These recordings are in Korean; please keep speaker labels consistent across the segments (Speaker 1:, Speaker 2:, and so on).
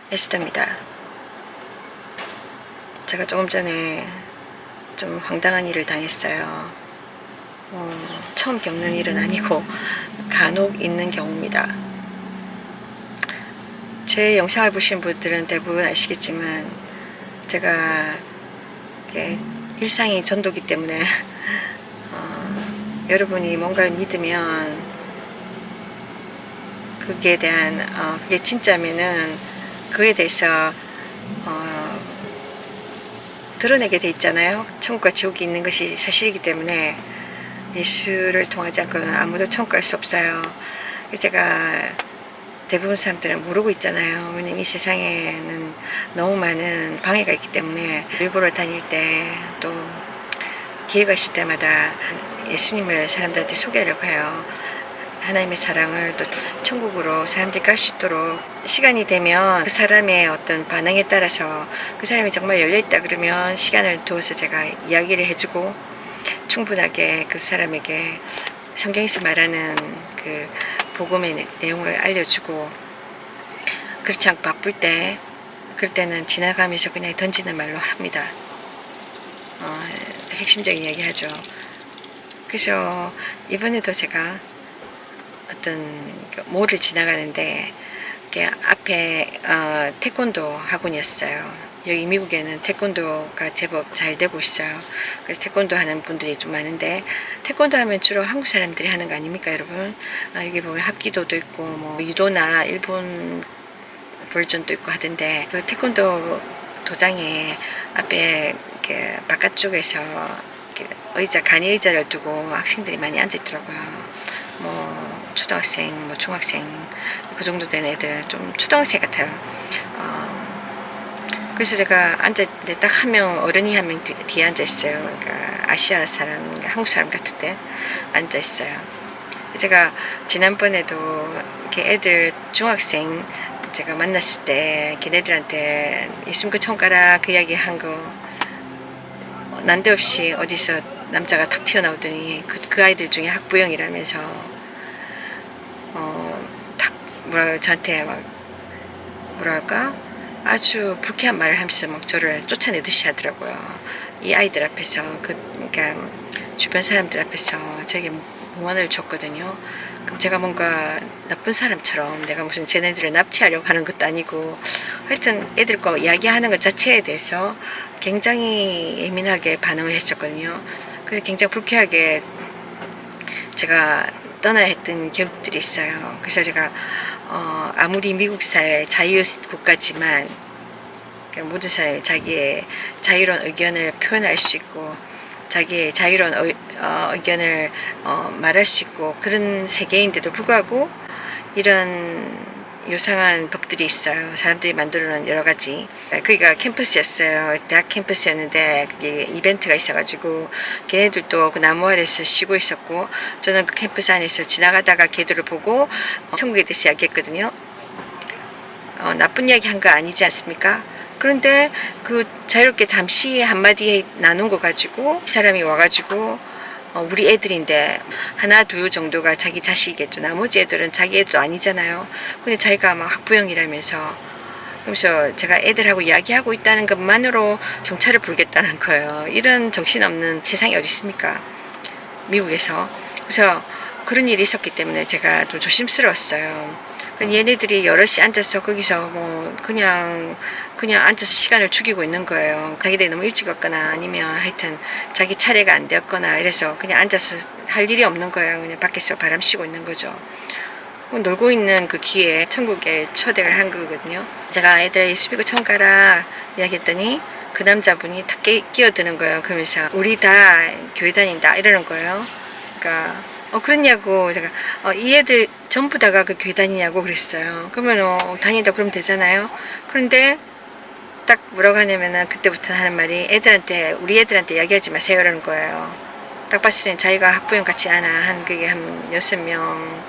Speaker 1: 에스더입니다. 제가 조금 전에 좀 황당한 일을 당했어요. 처음 겪는 일은 아니고 간혹 있는 경우입니다. 제 영상을 보신 분들은 대부분 아시겠지만 제가 일상이 전도기 때문에 여러분이 뭔가를 믿으면 그게 대한 그게 진짜면은 그에 대해서 드러내게 돼 있잖아요. 천국과 지옥이 있는 것이 사실이기 때문에 예수를 통하지 않고는 아무도 천국 갈 수 없어요. 제가 대부분 사람들은 모르고 있잖아요. 왜냐면 이 세상에는 너무 많은 방해가 있기 때문에 일부러 다닐 때 또 기회가 있을 때마다 예수님을 사람들한테 소개하려고 해요. 하나님의 사랑을 또 천국으로 사람들이 갈 수 있도록 시간이 되면 그 사람의 어떤 반응에 따라서 그 사람이 정말 열려있다 그러면 시간을 두어서 제가 이야기를 해주고 충분하게 그 사람에게 성경에서 말하는 그 복음의 내용을 알려주고, 그렇지 않고 바쁠 때 그럴 때는 지나가면서 그냥 던지는 말로 합니다. 핵심적인 이야기 하죠. 그래서 이번에도 제가 어떤 몰을 지나가는데 앞에 태권도 학원이었어요. 여기 미국에는 태권도가 제법 잘 되고 있어요. 그래서 태권도 하는 분들이 좀 많은데, 태권도 하면 주로 한국 사람들이 하는 거 아닙니까 여러분? 여기 보면 합기도도 있고 뭐 유도나 일본 버전도 있고 하던데, 그 태권도 도장에 앞에 이렇게 바깥쪽에서 이렇게 의자, 간이 의자를 두고 학생들이 많이 앉아 있더라고요. 뭐 초등학생, 뭐 중학생 그 정도 되는 애들, 좀 초등학생 같아요. 그래서 제가 앉았는데 딱 한 명, 어른이 한 명 뒤에 앉아 있어요. 그러니까 아시아 사람, 그러니까 한국 사람 같은데 앉아 있어요. 제가 지난번에도 이렇게 애들 중학생 제가 만났을 때 걔네들한테 예수님 그 처음 가라 그 이야기 한 거, 난데없이 어디서 남자가 탁 튀어나오더니 그 아이들 중에 학부형이라면서 탁 저한테 막 뭐랄까 아주 불쾌한 말을 하면서 막 저를 쫓아내듯이 하더라고요. 이 아이들 앞에서, 그러니까 주변 사람들 앞에서 저에게 무언을 줬거든요. 그럼 제가 뭔가 나쁜 사람처럼 내가 무슨 쟤네들을 납치하려고 하는 것도 아니고, 하여튼 애들과 이야기하는 것 자체에 대해서 굉장히 예민하게 반응을 했었거든요. 그래서 굉장히 불쾌하게 제가 떠나야 했던 기억들이 있어요. 그래서 제가 아무리 미국 사회 자유국가지만 모든 사람이 자기의 자유로운 의견을 표현할 수 있고 자기의 자유로운 의견을 말할 수 있고 그런 세계인데도 불구하고 이런 요상한 법들이 있어요. 사람들이 만들어놓은 여러 가지. 거기가 캠퍼스였어요. 대학 캠퍼스였는데 그게 이벤트가 있어가지고 걔네들도 그 나무 아래에서 쉬고 있었고, 저는 그 캠퍼스 안에서 지나가다가 걔들을 보고 천국에 대해서 이야기했거든요. 나쁜 이야기 한 거 아니지 않습니까? 그런데 그 자유롭게 잠시 한마디 나눈 거 가지고 이 사람이 와가지고 우리 애들인데 하나 둘 정도가 자기 자식이겠죠. 나머지 애들은 자기 애도 아니잖아요. 근데 자기가 막 학부형이라면서, 그래서 제가 애들하고 이야기하고 있다는 것만으로 경찰을 부르겠다는 거예요. 이런 정신없는 세상이 어디 있습니까? 미국에서. 그래서 그런 일이 있었기 때문에 제가 좀 조심스러웠어요. 얘네들이 여럿이 앉아서 거기서 뭐 그냥 앉아서 시간을 죽이고 있는 거예요. 자기들이 너무 일찍 왔거나 아니면 하여튼 자기 차례가 안 되었거나 이래서 그냥 앉아서 할 일이 없는 거예요. 그냥 밖에서 바람 쉬고 있는 거죠. 놀고 있는 그 기회에 천국에 초대를 한 거거든요. 제가 애들 예수 믿고 처음 가라 이야기했더니 그 남자분이 탁 끼어드는 거예요. 그러면서 우리 다 교회 다닌다 이러는 거예요. 그러니까 그랬냐고 제가 이 애들 전부 다가 그 교회 다니냐고 그랬어요. 그러면 다닌다 그러면 되잖아요. 그런데 딱 뭐라고 하냐면은 그때부터 하는 말이 우리 애들한테 이야기하지 마세요라는 거예요. 딱 봤을 땐 자기가 학부형 같지 않아. 그게 한 6명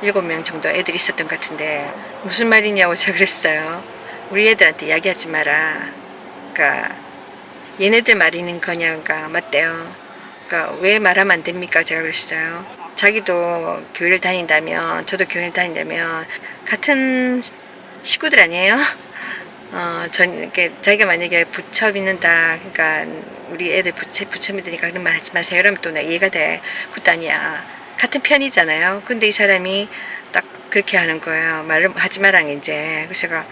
Speaker 1: 7명 정도 애들이 있었던 것 같은데 무슨 말이냐고 제가 그랬어요. 우리 애들한테 이야기하지 마라. 그러니까 얘네들 말이는 거냐가 맞대요. 그러니까 왜 말하면 안 됩니까? 제가 그랬어요. 자기도 교회를 다닌다면 저도 교회를 다닌다면 같은 식구들 아니에요? 이렇게 자기가 만약에 부처 믿는다, 그러니까 우리 애들 부처 믿으니까 그런 말 하지 마세요. 이러면 또 나 이해가 돼. 그것도 아니야. 같은 편이잖아요. 근데 이 사람이 딱 그렇게 하는 거예요. 말을 하지 마랑 이제. 그래서 제가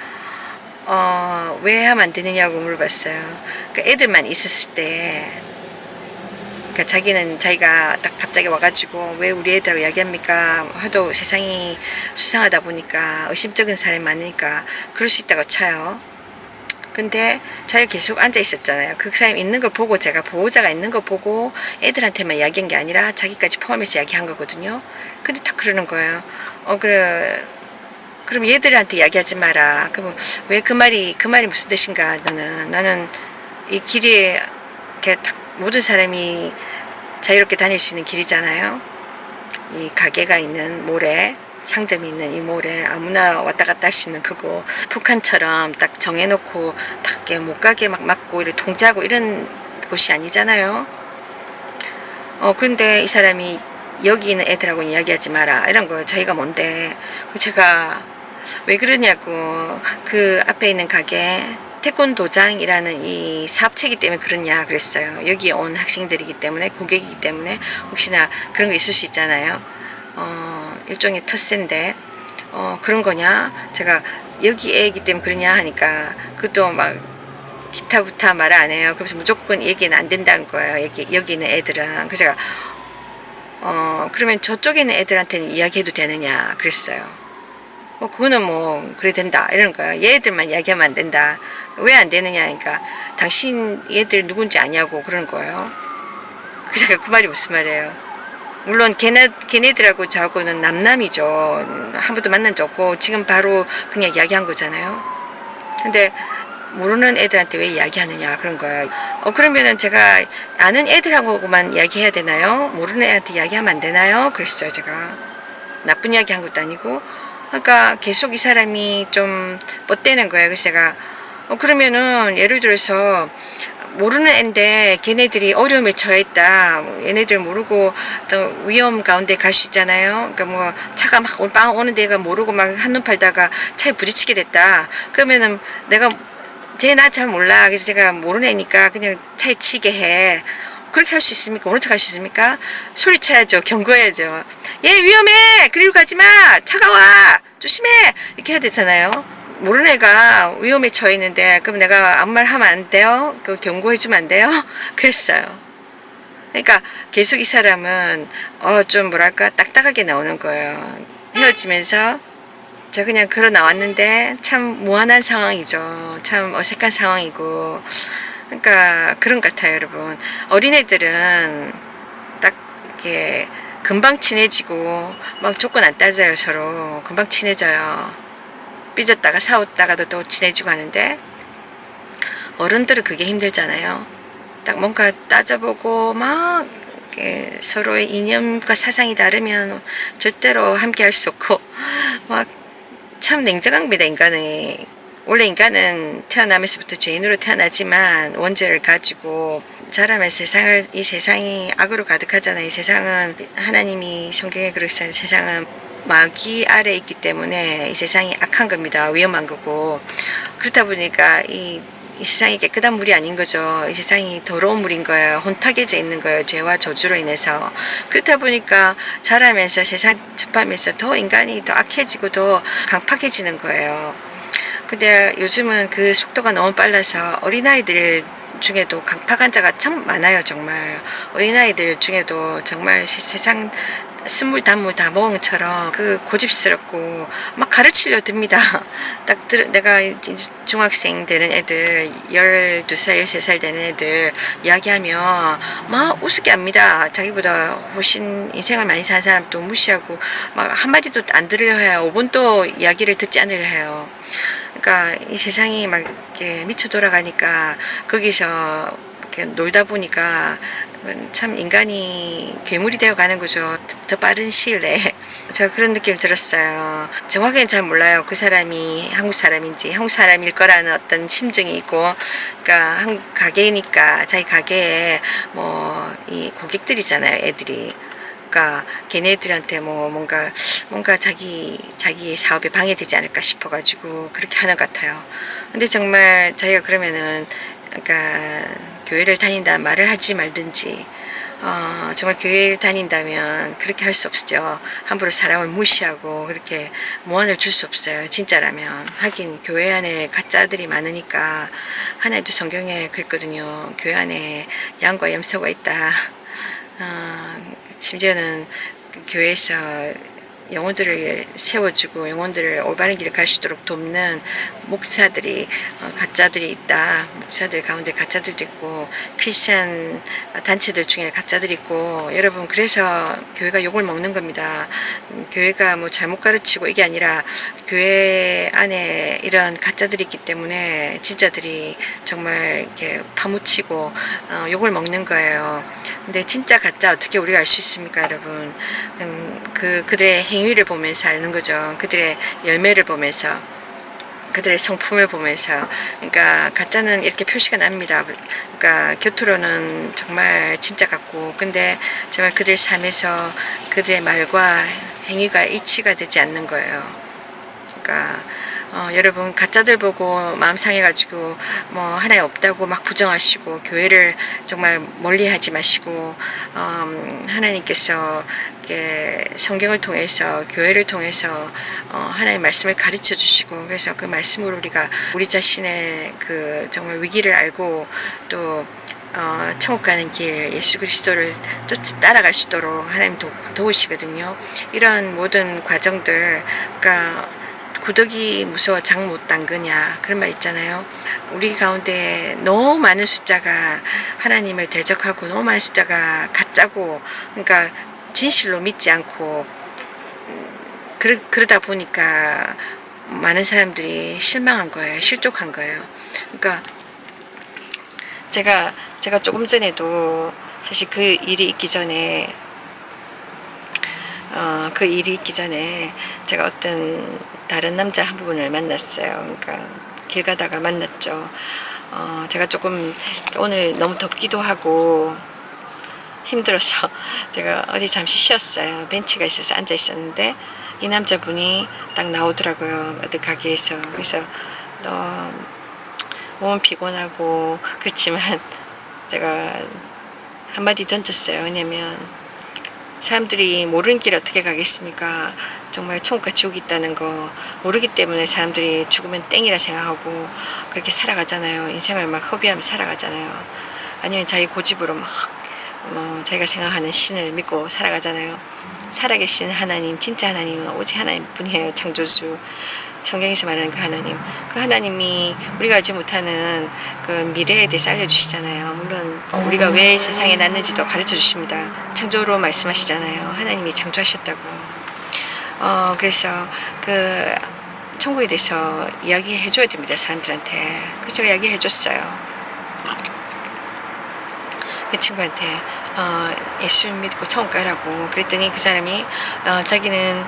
Speaker 1: 왜 하면 안 되느냐고 물어봤어요. 그러니까 애들만 있었을 때, 그러니까 자기가 딱 갑자기 와가지고 왜 우리 애들하고 이야기합니까? 하도 세상이 수상하다 보니까 의심쩍은 사람이 많으니까 그럴 수 있다고 쳐요. 근데 자기가 계속 앉아 있었잖아요. 그 사람 있는 걸 보고, 제가 보호자가 있는 걸 보고 애들한테만 이야기한 게 아니라 자기까지 포함해서 이야기한 거거든요. 근데 딱 그러는 거예요. 그래. 그럼 얘들한테 이야기하지 마라. 그럼 왜 그 말이 무슨 뜻인가? 나는 이 길이 이렇게 모든 사람이 자유롭게 다닐 수 있는 길이잖아요. 이 가게가 있는 모래, 상점이 있는 이 모래, 아무나 왔다 갔다 할 수 있는 그거, 북한처럼 딱 정해놓고 딱 못 가게 막 막고 이렇게 통제하고 이런 곳이 아니잖아요. 그런데 이 사람이 여기 있는 애들하고 이야기하지 마라 이런 거예요. 자기가 뭔데. 제가 왜 그러냐고, 그 앞에 있는 가게 태권도장이라는 이 사업체이기 때문에 그러냐 그랬어요. 여기 온 학생들이기 때문에, 고객이기 때문에 혹시나 그런 거 있을 수 있잖아요. 일종의 텃세인데 그런 거냐. 제가 여기 애이기 때문에 그러냐 하니까 그것도 막 기타부타 말 안 해요. 그래서 무조건 얘기는 안 된다는 거예요. 여기 있는 애들은. 그래서 제가 그러면 저쪽에 있는 애들한테는 이야기해도 되느냐 그랬어요. 그거는 그래 된다 이러는 거예요. 얘들만 이야기하면 안 된다. 왜 안 되느냐 하니까 당신 얘들 누군지 아냐고 그러는 거예요. 그래서 그 말이 무슨 말이에요. 물론 걔네들하고 저하고는 남남이죠. 한 번도 만난 적 없고 지금 바로 그냥 이야기한 거잖아요. 근데 모르는 애들한테 왜 이야기하느냐 그런 거예요. 그러면은 제가 아는 애들하고만 이야기해야 되나요? 모르는 애한테 이야기하면 안 되나요? 그랬어요. 제가 나쁜 이야기 한 것도 아니고. 그러니까 계속 이 사람이 좀 뻗대는 거예요. 그래서 제가 그러면은 예를 들어서 모르는 애인데 걔네들이 어려움에 처했다. 얘네들 모르고 또 위험 가운데 갈 수 있잖아요. 그러니까 차가 막 빵 오는 데가 모르고 막 한눈 팔다가 차에 부딪히게 됐다. 그러면은 내가 나 잘 몰라. 그래서 제가 모르는 애니까 그냥 차에 치게 해. 그렇게 할 수 있습니까? 모른 척 할 수 있습니까? 소리쳐야죠. 경고해야죠. 얘 위험해! 그리로 가지 마! 차가워! 조심해! 이렇게 해야 되잖아요. 모르는 애가 위험에 처해 있는데, 그럼 내가 아무 말 하면 안 돼요? 경고해주면 안 돼요? 그랬어요. 그러니까 계속 이 사람은, 좀 뭐랄까, 딱딱하게 나오는 거예요. 헤어지면서, 저 그냥 걸어 나왔는데, 참 무한한 상황이죠. 참 어색한 상황이고, 그러니까 그런 것 같아요, 여러분. 어린애들은 딱 이렇게 금방 친해지고 막 조건 안 따져요. 서로 금방 친해져요. 삐졌다가 싸웠다가도 또 친해지고 하는데 어른들은 그게 힘들잖아요. 딱 뭔가 따져보고 막 이렇게 서로의 이념과 사상이 다르면 절대로 함께 할 수 없고 막 참 냉정합니다, 인간이. 원래 인간은 태어나면서부터 죄인으로 태어나지만 원죄를 가지고 자라면서 이 세상이 악으로 가득하잖아요. 이 세상은 하나님이 성경에 그렇게 세상은 마귀 아래 있기 때문에 이 세상이 악한 겁니다. 위험한 거고. 그렇다 보니까 이 세상이 깨끗한 물이 아닌 거죠. 이 세상이 더러운 물인 거예요. 혼탁해져 있는 거예요. 죄와 저주로 인해서. 그렇다 보니까 자라면서 세상 접하면서 더 인간이 더 악해지고 더 강팍해지는 거예요. 근데 요즘은 그 속도가 너무 빨라서 어린아이들 중에도 강팍한 자가 참 많아요. 정말 어린아이들 중에도 정말 세상 스물 단물 다 먹은 것처럼 그 고집스럽고 막 가르치려 듭니다. 내가 중학생 되는 애들 12살 13살 되는 애들 이야기하면 막 우습게 합니다. 자기보다 훨씬 인생을 많이 산 사람도 무시하고 막 한마디도 안 들으려 해요. 5분도 이야기를 듣지 않으려 해요. 그러니까 이 세상이 막 이렇게 미쳐 돌아가니까 거기서 이렇게 놀다 보니까 참 인간이 괴물이 되어 가는 거죠. 더 빠른 시일 내에. 제가 그런 느낌 들었어요. 정확히는 잘 몰라요. 그 사람이 한국 사람인지 한국 사람일 거라는 어떤 심증이 있고, 그러니까 한국 가게니까 자기 가게에 이 고객들이잖아요, 애들이. 그러니까 걔네들한테 뭔가 자기의 사업에 방해되지 않을까 싶어가지고 그렇게 하는 것 같아요. 근데 정말 자기가 그러면은 그러니까 교회를 다닌다는 말을 하지 말든지 정말 교회를 다닌다면 그렇게 할 수 없죠. 함부로 사람을 무시하고 그렇게 무언을 줄 수 없어요. 진짜라면. 하긴 교회 안에 가짜들이 많으니까 하나님도 성경에 그랬거든요. 교회 안에 양과 염소가 있다. 심지어는 교회에서 영혼들을 세워주고 영혼들을 올바른 길을 갈 수 있도록 돕는 목사들이 가짜들이 있다. 목사들 가운데 가짜들도 있고 크리스천 단체들 중에 가짜들이 있고 여러분 그래서 교회가 욕을 먹는 겁니다. 교회가 뭐 잘못 가르치고 이게 아니라 교회 안에 이런 가짜들이 있기 때문에 진짜들이 정말 이렇게 파묻히고 욕을 먹는 거예요. 근데 진짜 가짜 어떻게 우리가 알 수 있습니까, 여러분? 그들의 행위를 보면서 아는 거죠. 그들의 열매를 보면서, 그들의 성품을 보면서. 그러니까 가짜는 이렇게 표시가 납니다. 그러니까 겉으로는 정말 진짜 같고, 근데 정말 그들 삶에서 그들의 말과 행위가 일치가 되지 않는 거예요. 그러니까 여러분 가짜들 보고 마음 상해가지고 뭐 하나님 없다고 막 부정하시고 교회를 정말 멀리하지 마시고 하나님께서 성경을 통해서 교회를 통해서 하나님 말씀을 가르쳐 주시고 그래서 그 말씀으로 우리가 우리 자신의 그 정말 위기를 알고 또 천국 가는 길 예수 그리스도를 또 따라갈 수 있도록 하나님 도우시거든요. 이런 모든 과정들 그러니까 구더기 무서워 장 못 담그냐 그런 말 있잖아요. 우리 가운데 너무 많은 숫자가 하나님을 대적하고 너무 많은 숫자가 가짜고 그러니까 진실로 믿지 않고 그러다 보니까 많은 사람들이 실망한 거예요. 실족한 거예요. 그러니까 제가 조금 전에도 사실 그 일이 있기 전에 제가 어떤 다른 남자 한 분을 만났어요. 그러니까 길 가다가 만났죠. 제가 조금 오늘 너무 덥기도 하고 힘들어서 제가 어디 잠시 쉬었어요. 벤치가 있어서 앉아 있었는데 이 남자분이 딱 나오더라고요. 어디 가게에서. 그래서 몸은 피곤하고 그렇지만 제가 한마디 던졌어요. 왜냐면 사람들이 모르는 길 어떻게 가겠습니까? 정말 천국과 지옥이 있다는 거 모르기 때문에 사람들이 죽으면 땡이라 생각하고 그렇게 살아가잖아요. 인생을 막 허비하며 살아가잖아요. 아니면 자기 고집으로 막 자기가 생각하는 신을 믿고 살아가잖아요. 살아계신 하나님, 진짜 하나님은 오직 하나님 뿐이에요. 창조주. 성경에서 말하는 그 하나님. 그 하나님이 우리가 알지 못하는 그 미래에 대해서 알려주시잖아요. 물론 우리가 왜 세상에 났는지도 가르쳐 주십니다. 창조로 말씀하시잖아요. 하나님이 창조하셨다고. 그래서 그 천국에 대해서 이야기해 줘야 됩니다. 사람들한테. 그래서 제가 이야기해 줬어요. 그 친구한테 예수 믿고 천국 가라고 그랬더니 그 사람이 자기는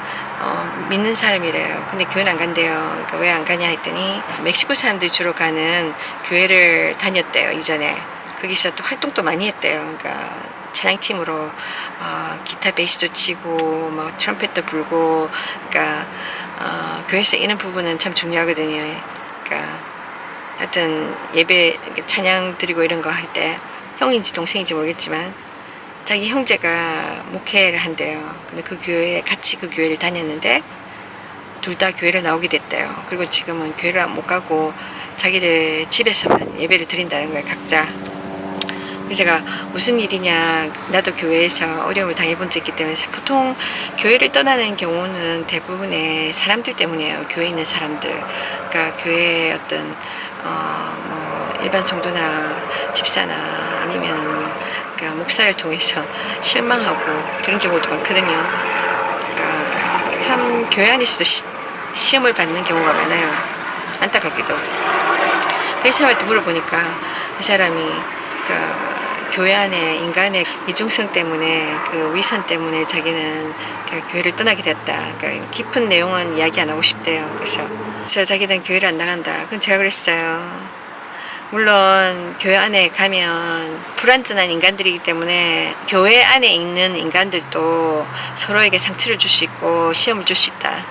Speaker 1: 믿는 사람이래요. 근데 교회는 안 간대요. 그러니까 왜 안 가냐 했더니 멕시코 사람들이 주로 가는 교회를 다녔대요. 이전에. 거기서 또 활동도 많이 했대요. 그러니까 찬양팀으로 기타 베이스도 치고 뭐 트럼펫도 불고 그러니까 교회에서 이런 부분은 참 중요하거든요. 그러니까 하여튼 예배 찬양 드리고 이런 거 할 때 형인지 동생인지 모르겠지만 자기 형제가 목회를 한대요. 근데 그 교회에 같이 그 교회를 다녔는데 둘 다 교회를 나오게 됐대요. 그리고 지금은 교회를 못 가고 자기들 집에서만 예배를 드린다는 거예요. 각자. 그래서 제가 무슨 일이냐, 나도 교회에서 어려움을 당해본 적 있기 때문에 보통 교회를 떠나는 경우는 대부분의 사람들 때문이에요. 교회에 있는 사람들. 그러니까 교회의 어떤 뭐 일반 성도나 집사나 아니면 그러니까 목사를 통해서 실망하고 그런 경우도 많거든요. 그러니까 참 교회 안에서도 시험을 받는 경우가 많아요. 안타깝게도. 그래서 사람한테 물어보니까 이 사람이 그러니까 교회 안에 인간의 이중성 때문에 그 위선 때문에 자기는 교회를 떠나게 됐다. 그러니까 깊은 내용은 이야기 안 하고 싶대요. 그래서 자기는 교회를 안 나간다. 그럼 제가 그랬어요. 물론 교회 안에 가면 불완전한 인간들이기 때문에 교회 안에 있는 인간들도 서로에게 상처를 줄 수 있고 시험을 줄 수 있다.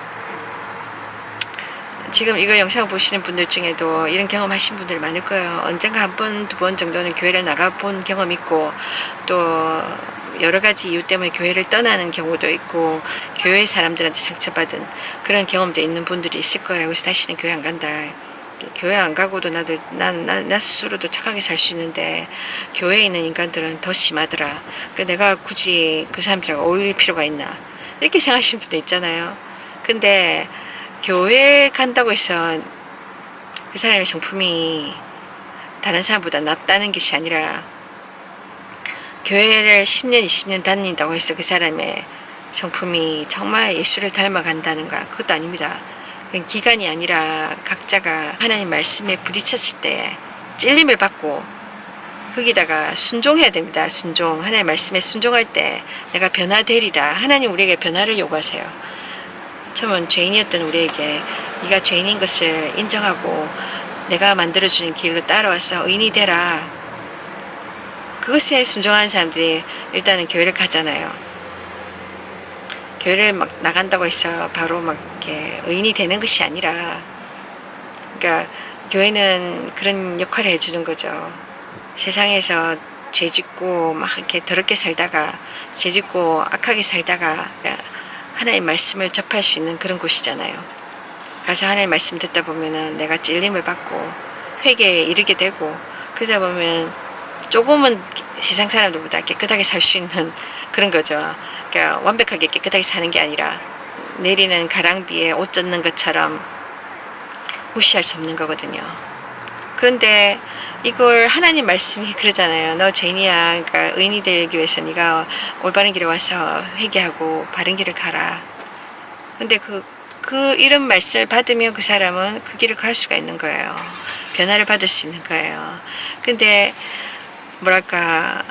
Speaker 1: 지금 이거 영상 보시는 분들 중에도 이런 경험 하신 분들 많을 거예요. 언젠가 한 번, 두 번 정도는 교회를 나가본 경험 있고, 또 여러 가지 이유 때문에 교회를 떠나는 경우도 있고, 교회 사람들한테 상처받은 그런 경험도 있는 분들이 있을 거예요. 그래서 다시는 교회 안 간다. 교회 안 가고도 나 스스로도 착하게 살 수 있는데, 교회에 있는 인간들은 더 심하더라. 내가 굳이 그 사람들하고 어울릴 필요가 있나. 이렇게 생각하시는 분도 있잖아요. 근데, 교회 간다고 해서 그 사람의 성품이 다른 사람보다 낫다는 것이 아니라, 교회를 10년, 20년 다닌다고 해서 그 사람의 성품이 정말 예수를 닮아간다는가? 그것도 아닙니다. 기간이 아니라 각자가 하나님 말씀에 부딪혔을 때 찔림을 받고 거기다가 순종해야 됩니다. 순종. 하나님 말씀에 순종할 때 내가 변화되리라. 하나님 우리에게 변화를 요구하세요. 처음은 죄인이었던 우리에게 네가 죄인인 것을 인정하고 내가 만들어주는 길로 따라와서 의인이 되라. 그것에 순종하는 사람들이 일단은 교회를 가잖아요. 교회를 막 나간다고 해서 바로 막 이렇게 의인이 되는 것이 아니라, 그러니까 교회는 그런 역할을 해주는 거죠. 세상에서 죄 짓고 막 이렇게 더럽게 살다가, 죄 짓고 악하게 살다가 하나님 말씀을 접할 수 있는 그런 곳이잖아요. 가서 하나님 말씀 듣다 보면은 내가 찔림을 받고 회개에 이르게 되고, 그러다 보면 조금은 세상 사람들보다 깨끗하게 살 수 있는 그런 거죠. 그러니까 완벽하게 깨끗하게 사는 게 아니라 내리는 가랑비에 옷 젖는 것처럼 무시할 수 없는 거거든요. 그런데 이걸 하나님 말씀이 그러잖아요. 너 죄인이야. 그러니까 의인이 되기 위해서 네가 올바른 길에 와서 회개하고 바른 길을 가라. 근데 이런 말씀을 받으면 그 사람은 그 길을 갈 수가 있는 거예요. 변화를 받을 수 있는 거예요. 근데 뭐랄까,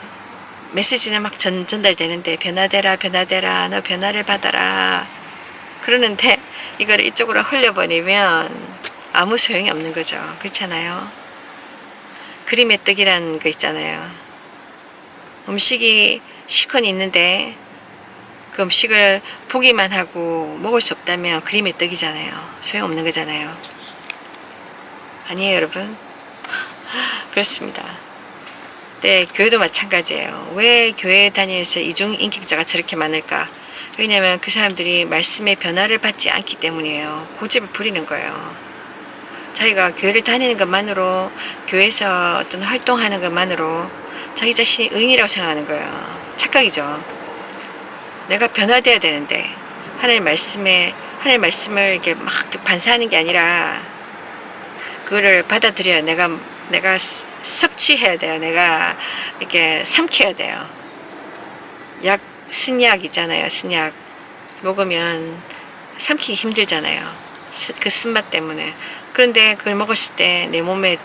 Speaker 1: 메시지는 막 전달되는데 변화되라, 변화되라, 너 변화를 받아라 그러는데 이걸 이쪽으로 흘려버리면 아무 소용이 없는 거죠. 그렇잖아요. 그림의 떡이라는 거 있잖아요. 음식이 실컷 있는데 그 음식을 보기만 하고 먹을 수 없다면 그림의 떡이잖아요. 소용없는 거잖아요. 아니에요, 여러분? 그렇습니다. 네, 교회도 마찬가지예요. 왜 교회에 다니면서 이중인격자가 저렇게 많을까? 왜냐하면 그 사람들이 말씀의 변화를 받지 않기 때문이에요. 고집을 부리는 거예요. 자기가 교회를 다니는 것만으로, 교회에서 어떤 활동하는 것만으로 자기 자신이 의인이라고 생각하는 거예요. 착각이죠. 내가 변화돼야 되는데 하나님 말씀을 이렇게 막 반사하는 게 아니라 그거를 받아들여야 내가 섭취해야 돼요. 내가 이렇게 삼켜야 돼요. 신약 있잖아요. 신약 먹으면 삼키기 힘들잖아요. 그 쓴맛 때문에. 그런데 그걸 먹었을 때 내 몸에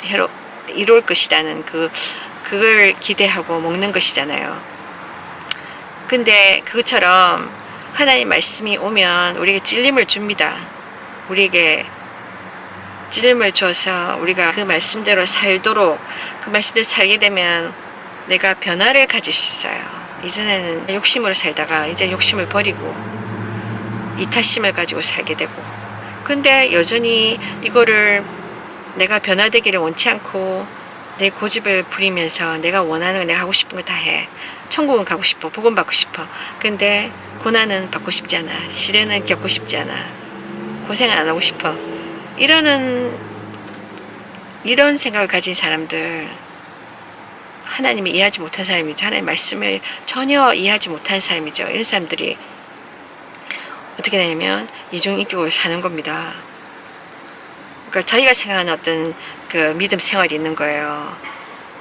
Speaker 1: 이로울 것이라는 그걸 기대하고 먹는 것이잖아요. 근데 그것처럼 하나님 말씀이 오면 우리에게 찔림을 줍니다. 우리에게 찔림을 줘서 우리가 그 말씀대로 살도록, 그 말씀대로 살게 되면 내가 변화를 가질 수 있어요. 이전에는 욕심으로 살다가 이제 욕심을 버리고 이타심을 가지고 살게 되고, 근데 여전히 이거를 내가 변화되기를 원치 않고 내 고집을 부리면서 내가 원하는 거, 내가 하고 싶은 거 다 해. 천국은 가고 싶어. 복음 받고 싶어. 근데 고난은 받고 싶지 않아. 시련은 겪고 싶지 않아. 고생은 안 하고 싶어. 이런 생각을 가진 사람들, 하나님이 이해하지 못한 사람이죠. 하나님 말씀을 전혀 이해하지 못한 사람이죠. 이런 사람들이 어떻게 되냐면 이중인격으로 사는 겁니다. 그러니까 자기가 생각하는 어떤 그 믿음 생활이 있는 거예요.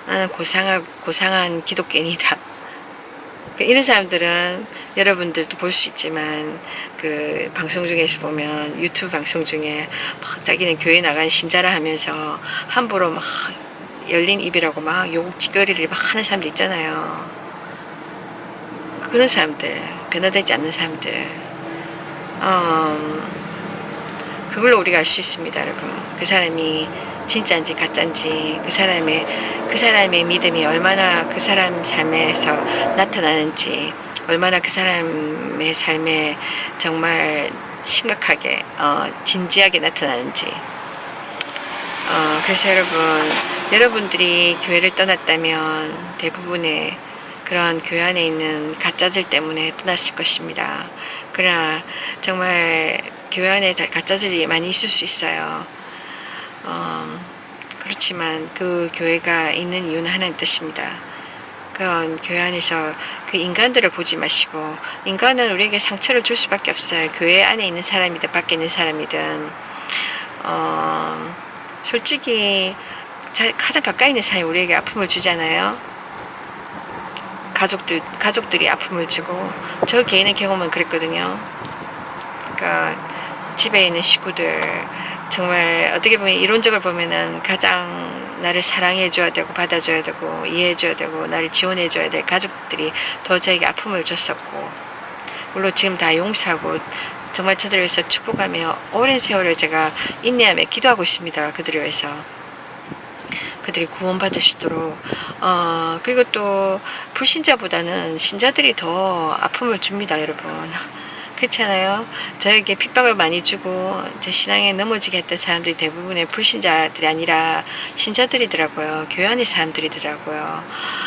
Speaker 1: 나는 고상한 기독교인이다. 이런 사람들은 여러분들도 볼 수 있지만 그 방송 중에서 보면, 유튜브 방송 중에 막 자기는 교회 나간 신자라 하면서 함부로 막 열린 입이라고 막 욕짓거리를 막 하는 사람들 있잖아요. 그런 사람들, 변화되지 않는 사람들, 그걸로 우리가 알 수 있습니다, 여러분. 그 사람이 진짜인지 가짜인지, 그 사람의 믿음이 얼마나 그 사람 삶에서 나타나는지, 얼마나 그 사람의 삶에 정말 심각하게 진지하게 나타나는지. 그래서 여러분들이 교회를 떠났다면 대부분의 그런 교회 안에 있는 가짜들 때문에 떠났을 것입니다. 그러나 정말 교회 안에 가짜들이 많이 있을 수 있어요. 그렇지만 그 교회가 있는 이유는 하나의 뜻입니다. 그런 교회 안에서 그 인간들을 보지 마시고, 인간은 우리에게 상처를 줄 수밖에 없어요. 교회 안에 있는 사람이든 밖에 있는 사람이든. 솔직히 가장 가까이 있는 사람이 우리에게 아픔을 주잖아요. 가족들이 아픔을 주고, 저 개인의 경험은 그랬거든요. 그러니까 집에 있는 식구들, 정말 어떻게 보면 이론적으로 보면은 가장 나를 사랑해줘야 되고 받아줘야 되고 이해해줘야 되고 나를 지원해줘야 될 가족들이 더 저에게 아픔을 줬었고, 물론 지금 다 용서하고 정말 저들을 위해서 축복하며 오랜 세월을 제가 인내하며 기도하고 있습니다. 그들을 위해서. 그들이 구원받을 수 있도록. 그리고 또 불신자보다는 신자들이 더 아픔을 줍니다, 여러분. 그렇잖아요. 저에게 핍박을 많이 주고 제 신앙에 넘어지게 했던 사람들이 대부분의 불신자들이 아니라 신자들이더라고요. 교회 안의 사람들이더라고요.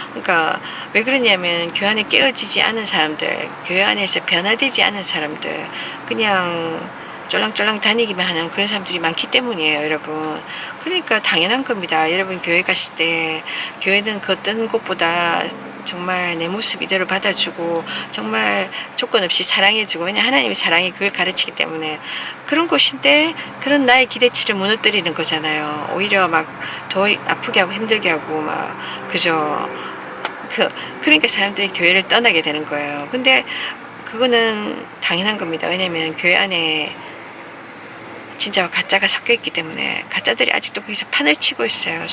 Speaker 1: 그러니까 왜 그러냐면 교회 안에 깨어지지 않은 사람들, 교회 안에서 변화되지 않은 사람들, 그냥 쫄랑쫄랑 다니기만 하는 그런 사람들이 많기 때문이에요, 여러분. 그러니까 당연한 겁니다. 여러분 교회 갔을 때 교회는 그 어떤 곳보다 정말 내 모습 이대로 받아주고 정말 조건 없이 사랑해주고, 왜냐 하나님이 사랑이 그걸 가르치기 때문에 그런 곳인데 그런 나의 기대치를 무너뜨리는 거잖아요. 오히려 막 더 아프게 하고 힘들게 하고 막 그죠. 그러니까 사람들이 교회를 떠나게 되는 거예요. 근데 그거는 당연한 겁니다. 왜냐면 교회 안에 진짜와 가짜가 섞여 있기 때문에 가짜들이 아직도 거기서 판을 치고 있어요.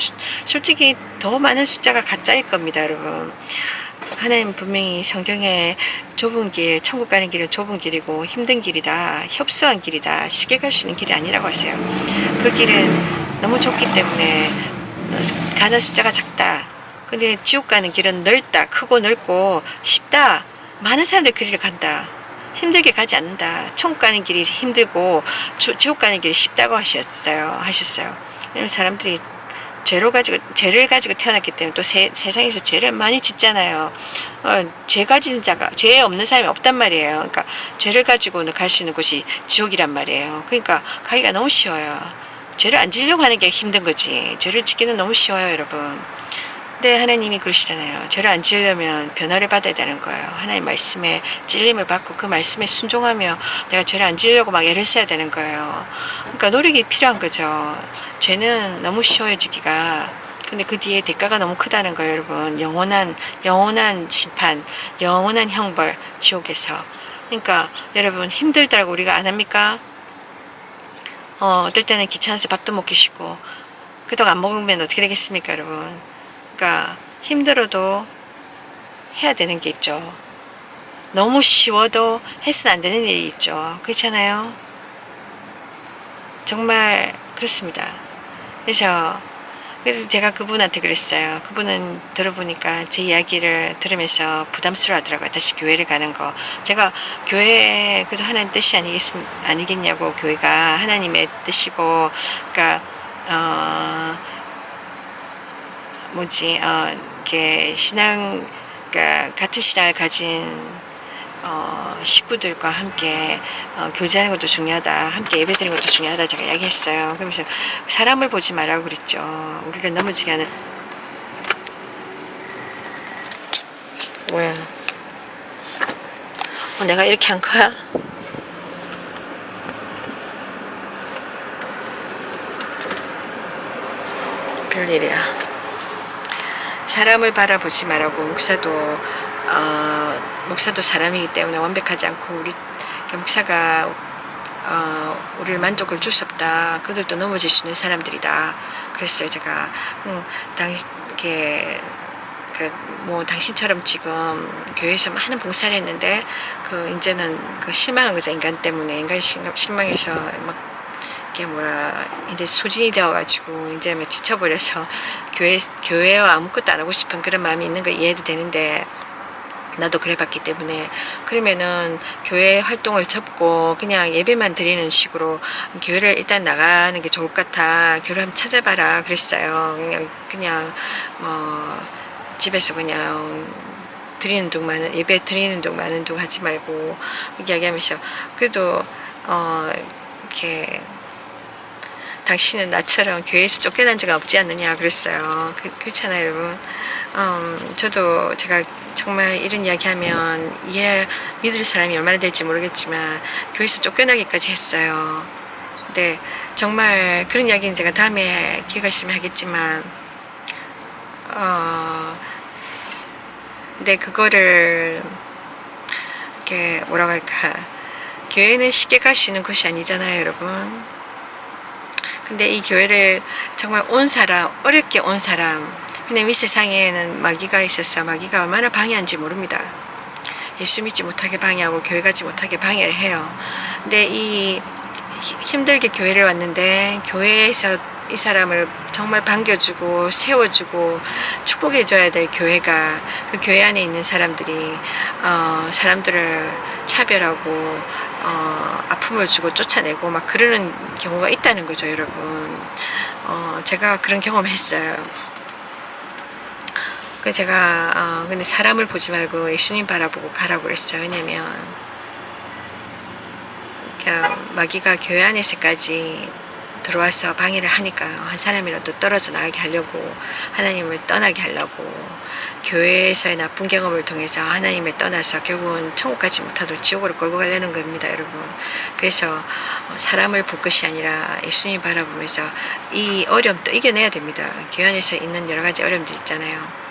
Speaker 1: 솔직히 더 많은 숫자가 가짜일 겁니다, 여러분. 하나님 분명히 성경에 좁은 길, 천국 가는 길은 좁은 길이고 힘든 길이다, 협소한 길이다, 쉽게 갈 수 있는 길이 아니라고 하세요. 그 길은 너무 좁기 때문에 가는 숫자가 작다. 근데 지옥 가는 길은 넓다, 크고 넓고 쉽다. 많은 사람들이 그 길을 간다. 힘들게 가지 않는다. 천국 가는 길이 힘들고 지옥 가는 길이 쉽다고 하셨어요. 왜냐면 사람들이 죄를 가지고 태어났기 때문에 또 세상에서 죄를 많이 짓잖아요. 죄 없는 사람이 없단 말이에요. 그러니까 죄를 가지고는 갈 수 있는 곳이 지옥이란 말이에요. 그러니까 가기가 너무 쉬워요. 죄를 안 지려고 하는 게 힘든 거지. 죄를 짓기는 너무 쉬워요, 여러분. 근데 하나님이 그러시잖아요. 죄를 안 지으려면 변화를 받아야 되는 거예요. 하나님 말씀에 찔림을 받고 그 말씀에 순종하며 내가 죄를 안 지으려고 막 애를 써야 되는 거예요. 그러니까 노력이 필요한 거죠. 죄는 너무 쉬워요, 지기가. 근데 그 뒤에 대가가 너무 크다는 거예요, 여러분. 영원한 심판, 영원한 형벌, 지옥에서. 그러니까 여러분 힘들다고 우리가 안 합니까? 어떨 때는 귀찮아서 밥도 먹기 싫고 그동안 안 먹으면 어떻게 되겠습니까, 여러분? 그러니까 힘들어도 해야 되는 게 있죠. 너무 쉬워도 해서는 안 되는 일이 있죠. 그렇잖아요. 정말 그렇습니다. 그래서 제가 그분한테 그랬어요. 그분은 들어보니까 제 이야기를 들으면서 부담스러워 하더라고요. 다시 교회를 가는 거. 제가 교회 그저 하나님 뜻이 아니겠냐고, 교회가 하나님의 뜻이고, 그러니까 이렇게 그러니까 같은 신앙을 가진 식구들과 함께 교제하는 것도 중요하다, 함께 예배드리는 것도 중요하다 제가 이야기했어요. 그러면서 사람을 보지 말라고 그랬죠. 우리를 넘어지게 하는. 뭐야? 내가 이렇게 한 거야? 별일이야. 사람을 바라보지 말라고. 목사도 사람이기 때문에 완벽하지 않고 목사가 우리를 만족을 줄 수 없다. 그들도 넘어질 수 있는 사람들이다. 그랬어요, 제가. 당신처럼 지금 교회에서 많은 봉사를 했는데 이제는 실망한 거죠. 인간 때문에. 인간이 실망해서 막 이제 소진이 되어가지고 이제 막 지쳐버려서 교회와 아무것도 안 하고 싶은 그런 마음이 있는 거 이해도 되는데, 나도 그래봤기 때문에. 그러면은 교회 활동을 접고 그냥 예배만 드리는 식으로 교회를 일단 나가는 게 좋을 것 같아. 교회를 한번 찾아봐라 그랬어요. 그냥 뭐 집에서 그냥 드리는 둥 예배 드리는 둥 마는 둥 하지 말고 이야기하면서, 그래도 이렇게 당신은 나처럼 교회에서 쫓겨난 적은 없지 않느냐 그랬어요. 그렇잖아요, 여러분. 저도 제가 정말 이런 이야기하면 믿을 사람이 얼마나 될지 모르겠지만 교회에서 쫓겨나기까지 했어요. 근데 정말 그런 이야기는 제가 다음에 기회가 있으면 하겠지만, 근데 그거를 이렇게 뭐라고 할까, 교회는 쉽게 갈 수 있는 곳이 아니잖아요, 여러분. 근데 이 교회를 정말 온 사람, 어렵게 온 사람, 근데 이 세상에는 마귀가 있어서 마귀가 얼마나 방해한지 모릅니다. 예수 믿지 못하게 방해하고 교회 가지 못하게 방해를 해요. 근데 이 힘들게 교회를 왔는데 교회에서 이 사람을 정말 반겨주고 세워주고 축복해줘야 될 교회가, 그 교회 안에 있는 사람들이 사람들을 차별하고 아픔을 주고 쫓아내고 막 그러는 경우가 있다는 거죠, 여러분. 제가 그런 경험을 했어요. 그래서 제가 근데 사람을 보지 말고 예수님 바라보고 가라고 그랬어요. 왜냐면 마귀가 교회 안에서까지 들어와서 방해를 하니까요. 한 사람이라도 떨어져 나가게 하려고, 하나님을 떠나게 하려고, 교회에서의 나쁜 경험을 통해서 하나님을 떠나서 결국은 천국 가지 못하도록 지옥으로 끌고 가려는 겁니다, 여러분. 그래서 사람을 볼 것이 아니라 예수님 바라보면서 이 어려움도 이겨내야 됩니다. 교회 안에서 있는 여러 가지 어려움들 있잖아요.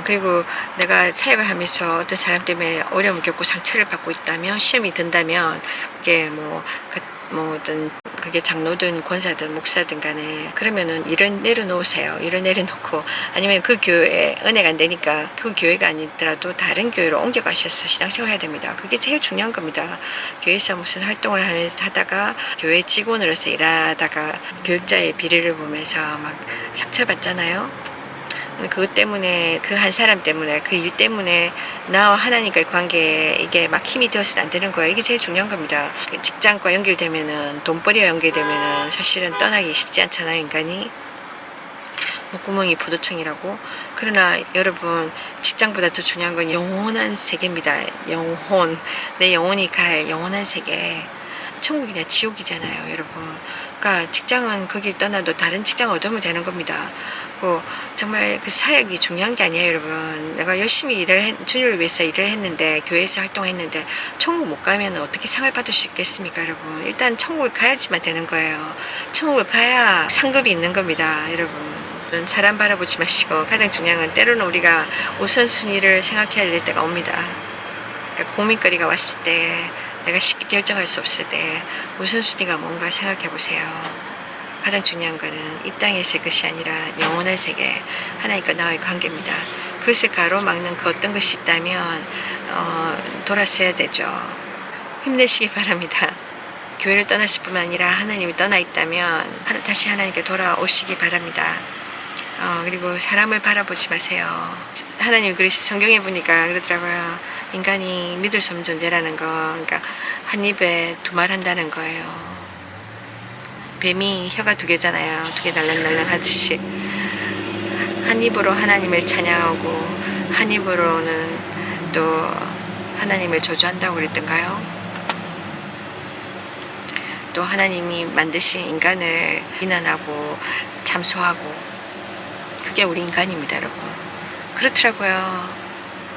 Speaker 1: 그리고 내가 사역을 하면서 어떤 사람 때문에 어려움을 겪고 상처를 받고 있다면, 시험이 든다면, 그게 어떤 그게 장로든 권사든 목사든 간에, 그러면은 일을 내려놓으세요. 일을 내려놓고, 아니면 그 교회에 은혜가 안 되니까 그 교회가 아니더라도 다른 교회로 옮겨가셔서 신앙생활 해야 됩니다. 그게 제일 중요한 겁니다. 교회에서 무슨 활동을 하다가 교회 직원으로서 일하다가 교육자의 비리를 보면서 막 상처받잖아요. 그것 때문에, 그 한 사람 때문에, 그 일 때문에 나와 하나님과의 관계에 이게 막 힘이 되어서는 안 되는 거예요. 이게 제일 중요한 겁니다. 직장과 연결되면은, 돈벌이와 연결되면은 사실은 떠나기 쉽지 않잖아요, 인간이. 목구멍이 포도청이라고. 그러나 여러분, 직장보다 더 중요한 건 영원한 세계입니다. 영혼. 내 영혼이 갈 영원한 세계. 천국이냐 지옥이잖아요, 여러분. 그러니까 직장은 거길 떠나도 다른 직장 얻으면 되는 겁니다. 정말 그 사역이 중요한 게 아니에요, 여러분. 내가 열심히 주님을 위해서 일을 했는데, 교회에서 활동했는데 천국 못 가면 어떻게 상을 받을 수 있겠습니까, 여러분. 일단 천국을 가야지만 되는 거예요. 천국을 가야 상급이 있는 겁니다, 여러분. 사람 바라보지 마시고, 가장 중요한 건 때로는 우리가 우선순위를 생각해야 될 때가 옵니다. 그러니까 고민거리가 왔을 때, 내가 쉽게 결정할 수 없을 때 우선순위가 뭔가 생각해 보세요. 가장 중요한 거는 이 땅에서의 것이 아니라 영원한 세계, 하나님과 나와의 관계입니다. 그것을 가로막는 그 어떤 것이 있다면 돌아서야 되죠. 힘내시기 바랍니다. 교회를 떠나실 뿐만 아니라 하나님이 떠나 있다면 다시 하나님께 돌아오시기 바랍니다. 그리고 사람을 바라보지 마세요. 하나님이 성경에 보니까 그러더라고요. 인간이 믿을 수 없는 존재라는 거, 그러니까 한 입에 두 말 한다는 거예요. 뱀이 혀가 두 개잖아요. 두 개 날랑날랑 하듯이 한 입으로 하나님을 찬양하고 한 입으로는 또 하나님을 저주한다고 그랬던가요? 또 하나님이 만드신 인간을 비난하고 참소하고, 그게 우리 인간입니다, 여러분. 그렇더라고요.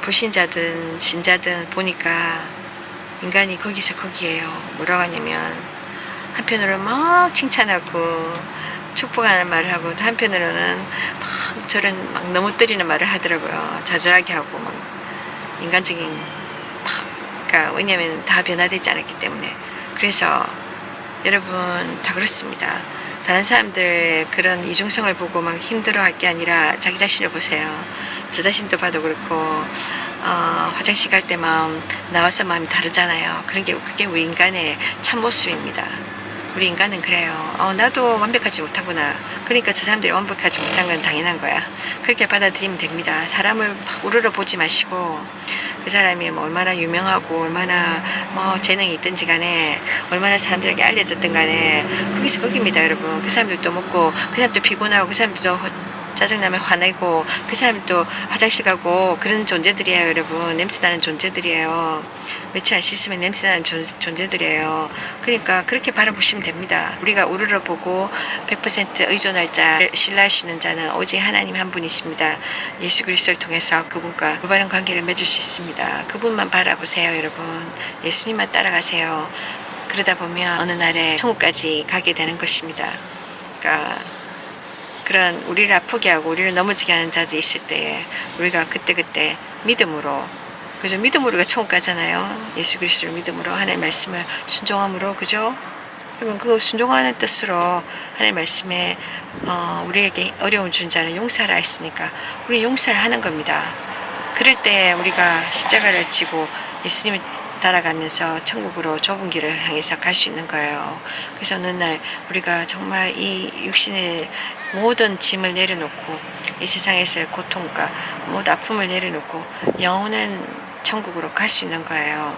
Speaker 1: 불신자든 신자든 보니까 인간이 거기서 거기에요. 뭐라고 하냐면 한편으로는 막 칭찬하고 축복하는 말을 하고, 또 한편으로는 막 저런 막 너무 때리는 말을 하더라고요. 좌절하게 하고 막 인간적인 그러니까 왜냐면 다 변화되지 않았기 때문에. 그래서 여러분 다 그렇습니다. 다른 사람들의 그런 이중성을 보고 막 힘들어할 게 아니라 자기 자신을 보세요. 저 자신도 봐도 그렇고 화장실 갈 때 나와서 마음이 다르잖아요. 그게 우리 인간의 참모습입니다. 우리 인간은 그래요. 나도 완벽하지 못하구나. 그러니까 저 사람들이 완벽하지 못한 건 당연한 거야. 그렇게 받아들이면 됩니다. 사람을 막 우러러 보지 마시고, 그 사람이 뭐 얼마나 유명하고 얼마나 뭐 재능이 있든지 간에, 얼마나 사람들에게 알려졌든 간에 거기서 거기입니다, 여러분. 그 사람들도 먹고, 그 사람도 피곤하고, 그 사람도 짜증나면 화내고, 그 사람도 화장실 가고 그런 존재들이에요, 여러분. 냄새나는 존재들이에요. 며칠 안 씻으면 냄새나는 존재들이에요. 그러니까 그렇게 바라보시면 됩니다. 우리가 우러러보고 100% 의존할 자, 신뢰하시는 자는 오직 하나님 한 분이십니다. 예수 그리스도를 통해서 그분과 올바른 관계를 맺을 수 있습니다. 그분만 바라보세요, 여러분. 예수님만 따라가세요. 그러다 보면 어느 날에 천국까지 가게 되는 것입니다. 그러니까 그런 우리를 아프게 하고 우리를 넘어지게 하는 자도 있을 때에 우리가 그때그때 믿음으로, 그죠? 믿음으로 우리가 천국 가잖아요. 예수 그리스도를 믿음으로, 하나님의 말씀을 순종함으로, 그죠? 그러면 그 순종하는 뜻으로 하나님의 말씀에 우리에게 어려움 준 자는 용서하라 했으니까 우리 용서를 하는 겁니다. 그럴 때 우리가 십자가를 지고 예수님을 따라가면서 천국으로 좁은 길을 향해서 갈 수 있는 거예요. 그래서 어느 날 우리가 정말 이 육신의 모든 짐을 내려놓고 이 세상에서의 고통과 모든 아픔을 내려놓고 영원한 천국으로 갈 수 있는 거예요.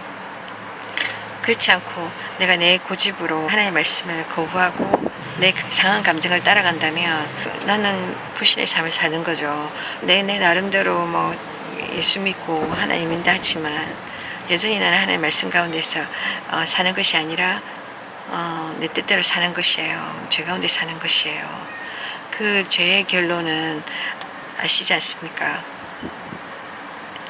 Speaker 1: 그렇지 않고 내가 내 고집으로 하나님의 말씀을 거부하고 내 상한 감정을 따라간다면 나는 불신의 삶을 사는 거죠. 내 나름대로 뭐 예수 믿고 하나님 믿다 하지만 여전히 나는 하나님의 말씀 가운데서 사는 것이 아니라 내 뜻대로 사는 것이에요. 죄 가운데 사는 것이에요. 그 죄의 결론은 아시지 않습니까?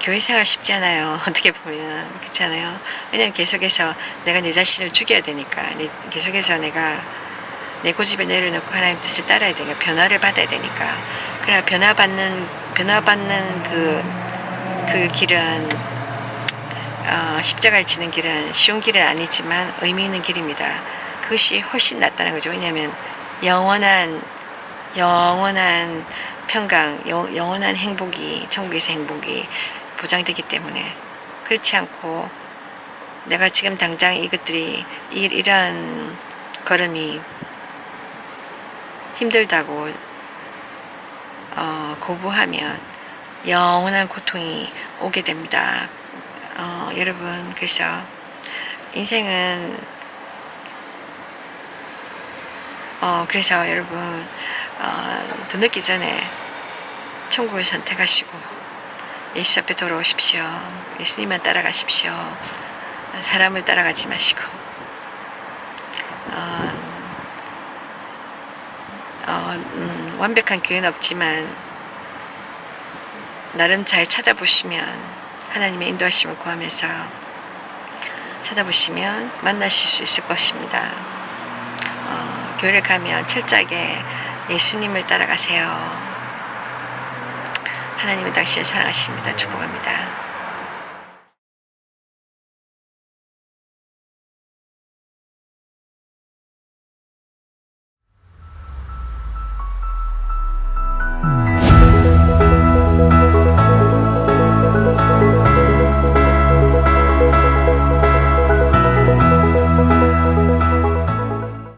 Speaker 1: 교회 생활 쉽지 않아요. 어떻게 보면. 그렇잖아요. 왜냐면 계속해서 내가 내 자신을 죽여야 되니까. 계속해서 내가 내 고집을 내려놓고 하나님 뜻을 따라야 되니까. 변화를 받아야 되니까. 그러나 변화받는 그 길은 십자가를 지는 길은 쉬운 길은 아니지만 의미 있는 길입니다. 그것이 훨씬 낫다는 거죠. 왜냐하면 영원한 평강, 영원한 행복이, 천국에서 행복이 보장되기 때문에. 그렇지 않고 내가 지금 당장 이것들이 이런 걸음이 힘들다고 거부하면 영원한 고통이 오게 됩니다. 여러분, 그래서 인생은 그래서 여러분 더 늦기 전에 천국을 선택하시고 예수 앞에 돌아오십시오. 예수님만 따라가십시오. 사람을 따라가지 마시고 완벽한 교회는 없지만 나름 잘 찾아보시면 하나님의 인도하심을 구하면서 찾아보시면 만나실 수 있을 것입니다. 교회를 가면 철저하게 예수님을 따라가세요. 하나님은 당신을 사랑하십니다. 축복합니다.